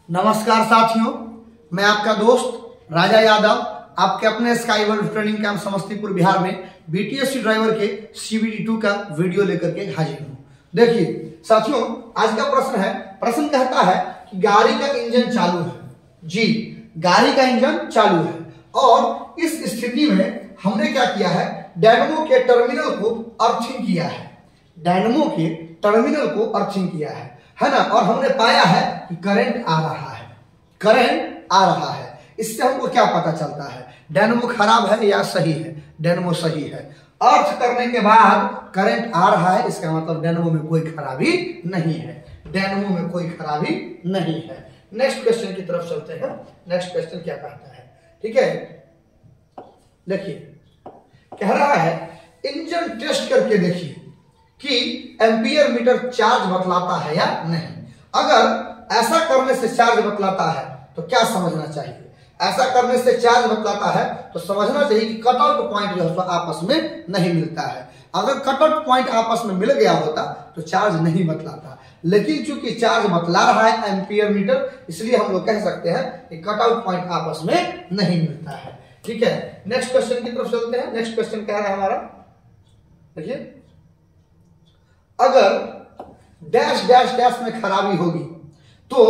नमस्कार साथियों, मैं आपका दोस्त राजा यादव आपके अपने sky world training camp Samastipur Bihar में बीटीएससी ड्राइवर के CBT 2 का वीडियो लेकर के हाजिर हूँ। देखिए साथियों, आज का प्रश्न है। प्रश्न कहता है कि गाड़ी का इंजन चालू है। जी, गाड़ी का इंजन चालू है और इस स्थिति में हमने क्या किया है, डायनमो के टर्मिनल को अर्थिंग किया है। डायनमो के टर्मिनल को अर्थिंग किया है ना। और हमने पाया है कि करंट आ रहा है। करंट आ रहा है। इससे हमको क्या पता चलता है, डायनमो खराब है या सही है? डायनमो सही है। अर्थ करने के बाद करंट आ रहा है, इसका मतलब डायनमो में कोई खराबी नहीं है। डायनमो में कोई खराबी नहीं है। नेक्स्ट क्वेश्चन की तरफ चलते हैं। नेक्स्ट क्वेश्चन क्या कहता है, ठीक है। देखिए, कह रहा है इंजन टेस्ट करके देखिए कि एम्पियर मीटर चार्ज बतलाता है या नहीं। अगर ऐसा करने से चार्ज बतलाता है तो क्या समझना चाहिए? ऐसा करने से चार्ज बतलाता है तो समझना चाहिए कि कट आउट पॉइंट जो है आपस में नहीं मिलता है। अगर कट आउट पॉइंट आपस में मिल गया होता तो चार्ज नहीं बतलाता, लेकिन चूंकि चार्ज बतला रहा है एम्पियर मीटर, इसलिए हम लोग कह सकते हैं कि कट आउट पॉइंट आपस में नहीं मिलता है। ठीक है, नेक्स्ट क्वेश्चन की तरफ चलते हैं। नेक्स्ट क्वेश्चन क्या है हमारा, देखिए। अगर डैश डैश डैश में खराबी होगी तो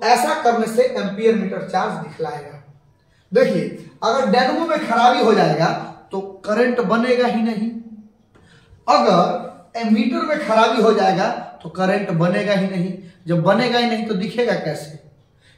ऐसा करने से एम्पियर मीटर चार्ज दिखलाएगा। देखिए, अगर डायनमो में खराबी हो जाएगा तो करंट बनेगा ही नहीं। अगर एमीटर में खराबी हो जाएगा तो करंट बनेगा ही नहीं। जब बनेगा ही नहीं तो दिखेगा कैसे?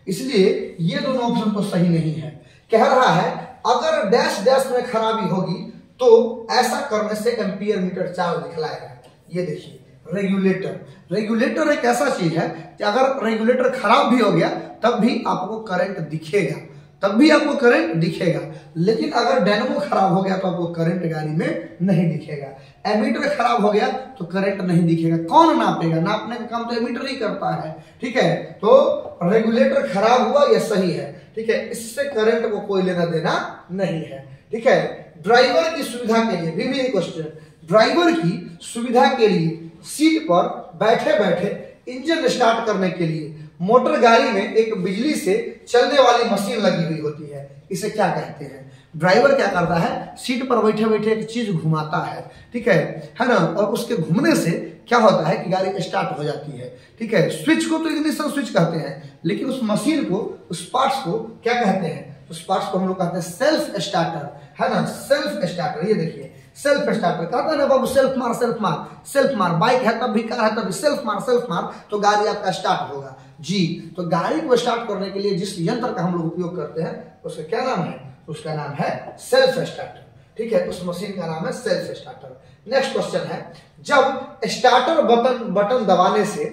इसलिए ये दोनों ऑप्शन तो सही नहीं है। कह रहा है अगर डैश डैश में खराबी होगी तो ऐसा करने से एम्पियर मीटर चार्ज दिखलाएगा। ये देखिए, रेगुलेटर। रेगुलेटर एक ऐसा चीज है कि अगर रेगुलेटर खराब भी हो गया तब भी आपको करंट दिखेगा, तब भी आपको करंट दिखेगा। लेकिन अगर डायनमो खराब हो गया तो आपको करंट गाड़ी में नहीं दिखेगा। एमीटर खराब हो गया तो करंट नहीं दिखेगा। कौन नापेगा? नापने का काम तो एमीटर ही करता है। ठीक है, तो रेगुलेटर खराब हुआ यह सही है। ठीक है, इससे करंट को कोई लेना देना नहीं है। ठीक है, ड्राइवर की सुविधा के लिए भी क्वेश्चन। ड्राइवर की सुविधा के लिए सीट पर बैठे बैठे इंजन स्टार्ट करने के लिए मोटर गाड़ी में एक बिजली से चलने वाली मशीन लगी हुई होती है। इसे क्या कहते हैं? ड्राइवर क्या करता है, सीट पर बैठे बैठे एक चीज घुमाता है। ठीक है ना। और उसके घूमने से क्या होता है कि गाड़ी स्टार्ट हो जाती है। ठीक है, स्विच को तो इग्निशन स्विच कहते हैं, लेकिन उस मशीन को, उस पार्ट्स को क्या कहते हैं? उस पार्ट्स को हम लोग कहते हैं सेल्फ स्टार्टर, है ना। Self starter. ये देखिए, सेल्फ स्टार्टर कहता है ना बाबू, सेल्फ मार सेल्फ मार सेल्फ मार। बाइक है तब भी, कार है तब भी, सेल्फ मार तो गाड़ी आपका स्टार्ट होगा। जी, तो गाड़ी को स्टार्ट करने के लिए जिस यंत्र का हम लोग उपयोग करते हैं उसका क्या नाम है? उसका नाम है सेल्फ स्टार्टर। ठीक है, उस मशीन का नाम है सेल्फ स्टार्टर। नेक्स्ट क्वेश्चन है, जब स्टार्टर बटन दबाने से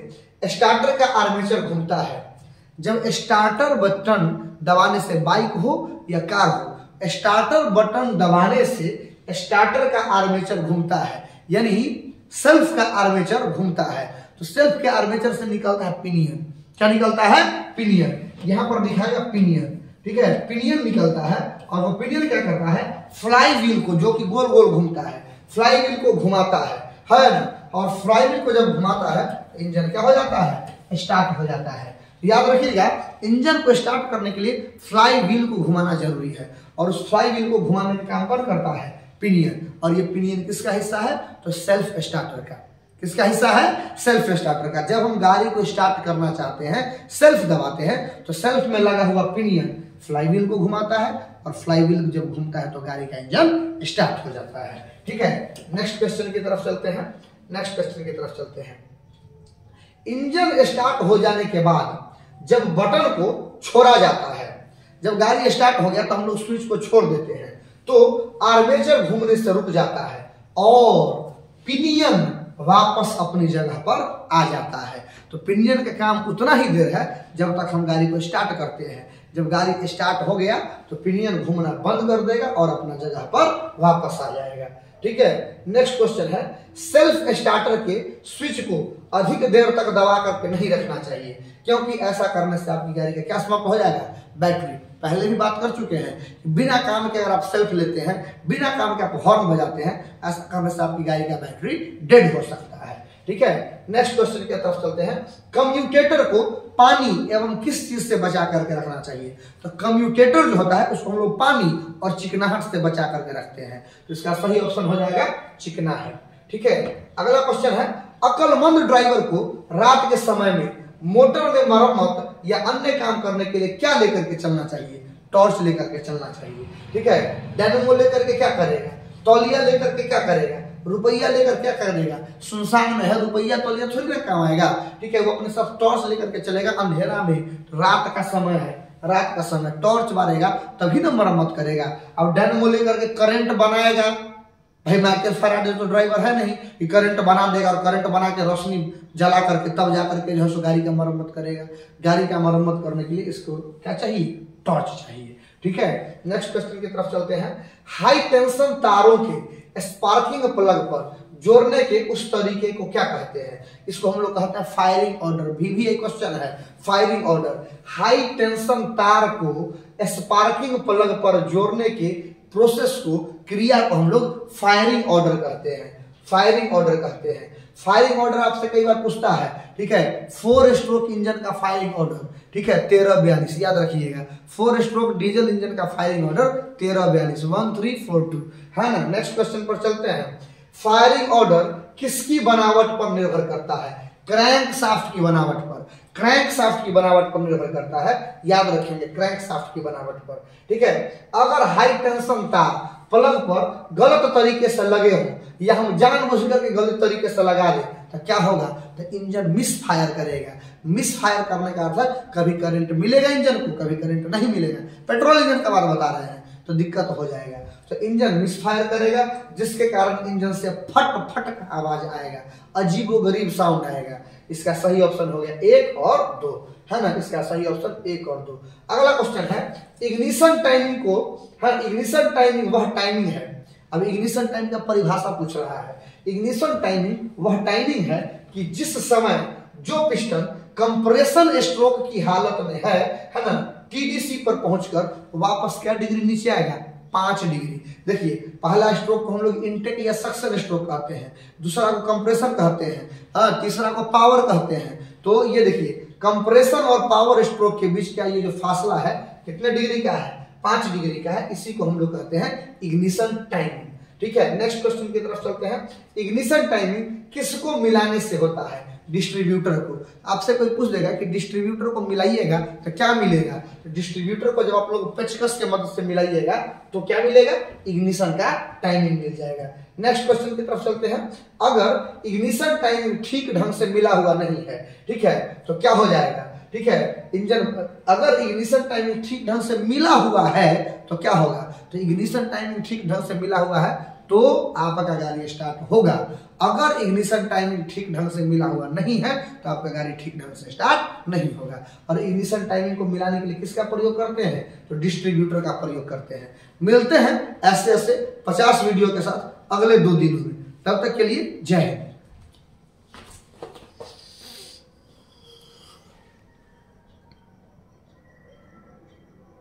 स्टार्टर का आर्मेचर घूमता है। जब स्टार्टर बटन दबाने से, बाइक हो या कार हो, स्टार्टर बटन दबाने से स्टार्टर का आर्मेचर घूमता है, यानी सेल्फ का आर्मेचर घूमता है। तो सेल्फ के आर्मेचर से निकलता है पिनियन। क्या निकलता है? पिनियन। यहां पर दिखाएगा पिनियन। ठीक है, पिनियन निकलता है और वो पिनियन क्या करता है, फ्लाई व्हील को, जो कि गोल गोल घूमता है, फ्लाई व्हील को घुमाता है ना। और फ्लाई व्हील को जब घुमाता है इंजन क्या हो जाता है? स्टार्ट हो जाता है। याद रखिएगा, इंजन को स्टार्ट करने के लिए फ्लाई व्हील को घुमाना जरूरी है और उस फ्लाई व्हील को घुमाने का काम कौन करता है? पिनियन। और ये पिनियन किसका हिस्सा है? तो सेल्फ स्टार्टर का। किसका हिस्सा है? सेल्फ स्टार्टर का। जब हम गाड़ी को स्टार्ट करना चाहते हैं, सेल्फ दबाते हैं, तो सेल्फ में लगा हुआ पिनियन फ्लाई व्हील को घुमाता है और फ्लाई व्हील जब घूमता है तो गाड़ी का इंजन स्टार्ट हो जाता है। ठीक है, नेक्स्ट क्वेश्चन की तरफ चलते हैं। नेक्स्ट क्वेश्चन की तरफ चलते हैं। इंजन स्टार्ट हो जाने के बाद जब बटन को छोड़ा जाता है, जब गाड़ी स्टार्ट हो गया तो हम लोग स्विच को छोड़ देते हैं तो आर्मेचर घूमने से रुक जाता है और पिनियन वापस अपनी जगह पर आ जाता है। तो पिनियन का काम उतना ही देर है जब तक हम गाड़ी को स्टार्ट करते हैं। जब गाड़ी स्टार्ट हो गया तो पिनियन घूमना बंद कर देगा और अपना जगह पर वापस आ जाएगा। ठीक है, नेक्स्ट क्वेश्चन है, सेल्फ स्टार्टर के स्विच को अधिक देर तक दबा करके नहीं रखना चाहिए, क्योंकि ऐसा करने से आपकी गाड़ी का क्या समाप्त हो जाएगा? बैटरी। पहले भी बात कर चुके हैं, बिना काम के अगर आप सेल्फ लेते हैं, बिना काम के आप हॉर्न बजाते हैं, ऐसा करने से आपकी गाड़ी का बैटरी डेड हो सकता है। ठीक है, नेक्स्ट क्वेश्चन की तरफ चलते हैं। कम्यूटेटर को पानी एवं किस चीज से बचा करके रखना चाहिए? तो कम्यूटेटर जो होता है उसको हम लोग पानी और चिकनाहट से बचा करके रखते हैं, तो इसका सही ऑप्शन हो जाएगा चिकनाहट। ठीक है, अगला क्वेश्चन है, अक्लमंद ड्राइवर को रात के समय में मोटर में मरम्मत या अन्य काम करने के लिए क्या लेकर के चलना चाहिए? टॉर्च लेकर के चलना चाहिए। ठीक है, डायनेमो लेकर के क्या करेगा? तौलिया लेकर के क्या करेगा? रुपया लेकर क्या करेगा? सुनसान में है, रुपया तौलिया थोड़ी ना काम आएगा। ठीक है, वो अपने सब टॉर्च लेकर के चलेगा अंधेरा में, रात का समय है, रात का समय टॉर्च मारेगा तभी ना मरम्मत करेगा। अब डायनेमो लेकर के करंट बनाएगा, भाई माइकल फैराडे तो ड्राइवर है नहीं कि करंट बना देगा और करंट बना के रोशनी जला करके तब जा करके जो है सो गाड़ी का मरम्मत करेगा। गाड़ी का मरम्मत करने के लिए इसको क्या चाहिए? टॉर्च चाहिए। ठीक है, नेक्स्ट क्वेश्चन की तरफ चलते हैं। हाई टेंशन तारों के स्पार्किंग प्लग पर जोड़ने के उस तरीके को क्या कहते हैं? इसको हम लोग कहते हैं फायरिंग ऑर्डर। भी एक क्वेश्चन है, फायरिंग ऑर्डर। हाई टेंशन तार को स्पार्किंग प्लग पर जोड़ने के प्रोसेस को, क्रिया को हम लोग फायरिंग ऑर्डर कहते हैं, फायरिंग ऑर्डर कहते हैं। फायरिंग ऑर्डर आपसे कई बार पूछता है। ठीक है, 4 स्ट्रोक इंजन का फायरिंग ऑर्डर, ठीक है 1342 याद रखिएगा। 4 स्ट्रोक डीजल इंजन का फायरिंग ऑर्डर 1342 1342 है ना। नेक्स्ट क्वेश्चन पर चलते हैं। फायरिंग ऑर्डर किसकी बनावट पर निर्भर करता है? क्रैंक शाफ्ट की बनावट पर, क्रैंक शाफ्ट की बनावट पर निर्भर करता है, याद रखेंगे क्रैंक शाफ्ट की बनावट पर। ठीक है, अगर हाई टेंशन तार प्लग पर गलत तरीके से लगे हो या हम जानबूझ करके गलत तरीके से लगा दें तो क्या होगा? तो इंजन मिस फायर करेगा। मिस फायर करने का अर्थ कभी करंट मिलेगा इंजन को, कभी करंट नहीं मिलेगा। पेट्रोल इंजन का बात बता रहे हैं तो दिक्कत हो जाएगा। तो इंजन मिस फायर करेगा जिसके कारण इंजन से फट फट का आवाज आएगा, अजीबोगरीब साउंड आएगा। इसका सही ऑप्शन हो गया 1 और 2 है ना। इसका सही ऑप्शन 1 और 2। अगला क्वेश्चन है, इग्निशन टाइमिंग को, हाँ इग्निशन टाइमिंग वह टाइमिंग है। अब इग्निशन टाइम का परिभाषा पूछ रहा है। इग्निशन टाइमिंग वह टाइमिंग है कि जिस समय जो पिस्टन कंप्रेशन स्ट्रोक की हालत में है ना, टीडीसी पर पहुंचकर वापस क्या डिग्री नीचे आएगा? 5 डिग्री। देखिए, पहला स्ट्रोक को हम लोग इनटेक या सक्शन स्ट्रोक कहते हैं, दूसरा को कंप्रेशन कहते हैं, हाँ तीसरा को पावर कहते हैं। तो ये देखिए, कंप्रेशन और पावर स्ट्रोक के बीच का ये जो फासला है कितने डिग्री का है? 5 डिग्री का है। इसी को हम लोग कहते हैं इग्निशन टाइमिंग। ठीक है, नेक्स्ट क्वेश्चन की तरफ चलते हैं। इग्निशन टाइमिंग किसको मिलाने से होता है? डिस्ट्रीब्यूटर को। आपसे कोई पूछ देगा कि डिस्ट्रीब्यूटर को मिलाइएगा तो क्या मिलेगा? तो डिस्ट्रीब्यूटर को जब आप लोग पेचकस के मदद से मिलाइएगा तो क्या मिलेगा? इग्निशन का टाइमिंग मिल जाएगा। नेक्स्ट क्वेश्चन की तरफ चलते हैं। अगर इग्निशन टाइमिंग ठीक ढंग से मिला हुआ नहीं है, ठीक है, तो क्या हो जाएगा? ठीक है, इंजन, अगर इग्निशन टाइमिंग ठीक ढंग से मिला हुआ है तो क्या होगा? तो इग्निशन टाइमिंग ठीक ढंग से मिला हुआ है तो आपका गाड़ी स्टार्ट होगा। अगर इग्निशन टाइमिंग ठीक ढंग से मिला हुआ नहीं है तो आपका गाड़ी ठीक ढंग से स्टार्ट नहीं होगा। और इग्निशन टाइमिंग को मिलाने के लिए किसका प्रयोग करते हैं? तो डिस्ट्रीब्यूटर का प्रयोग करते हैं। मिलते हैं ऐसे ऐसे 50 वीडियो के साथ अगले 2 दिनों में। तब तक के लिए जय हिंद।